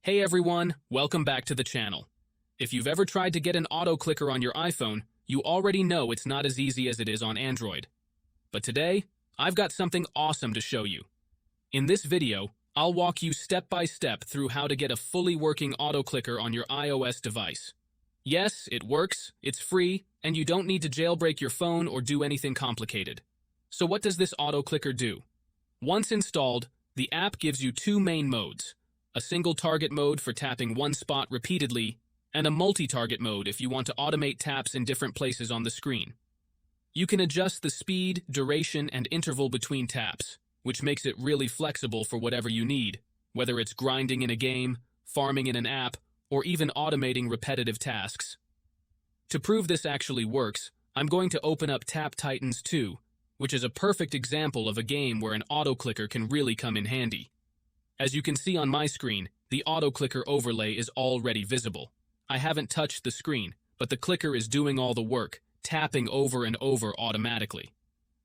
Hey everyone, welcome back to the channel. If you've ever tried to get an auto clicker on your iPhone, you already know it's not as easy as it is on Android. But today, I've got something awesome to show you. In this video, I'll walk you step by step through how to get a fully working auto clicker on your iOS device. Yes, it works, it's free, and you don't need to jailbreak your phone or do anything complicated. So what does this auto clicker do? Once installed, the app gives you two main modes: a single target mode for tapping one spot repeatedly, and a multi-target mode if you want to automate taps in different places on the screen. You can adjust the speed, duration, and interval between taps, which makes it really flexible for whatever you need, whether it's grinding in a game, farming in an app, or even automating repetitive tasks. To prove this actually works, I'm going to open up Tap Titans 2, which is a perfect example of a game where an auto clicker can really come in handy. As you can see on my screen, the auto clicker overlay is already visible. I haven't touched the screen, but the clicker is doing all the work, tapping over and over automatically.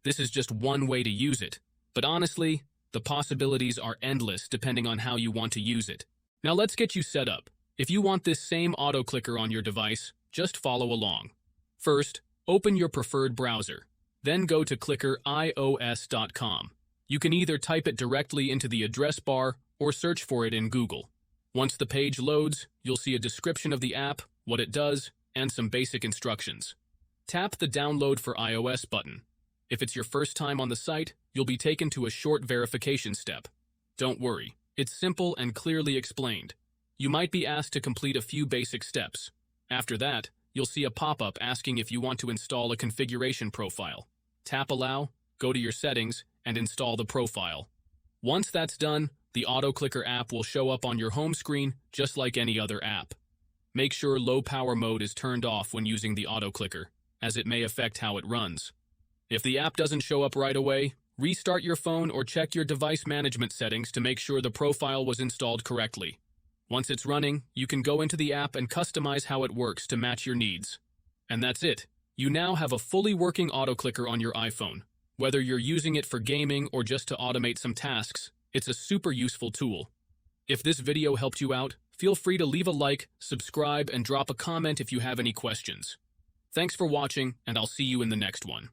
This is just one way to use it, but honestly, the possibilities are endless depending on how you want to use it. Now let's get you set up. If you want this same auto clicker on your device, just follow along. First, open your preferred browser. Then go to clickerios.com. You can either type it directly into the address bar or search for it in Google. Once the page loads, you'll see a description of the app, what it does, and some basic instructions. Tap the Download for iOS button. If it's your first time on the site, you'll be taken to a short verification step. Don't worry, it's simple and clearly explained. You might be asked to complete a few basic steps. After that, you'll see a pop-up asking if you want to install a configuration profile. Tap Allow, go to your settings, and install the profile. Once that's done, the auto clicker app will show up on your home screen just like any other app. Make sure low power mode is turned off when using the auto clicker, as it may affect how it runs. If the app doesn't show up right away, restart your phone or check your device management settings to make sure the profile was installed correctly. Once it's running, you can go into the app and customize how it works to match your needs. And that's it. You now have a fully working auto clicker on your iPhone. Whether you're using it for gaming or just to automate some tasks, it's a super useful tool. If this video helped you out, feel free to leave a like, subscribe, and drop a comment if you have any questions. Thanks for watching, and I'll see you in the next one.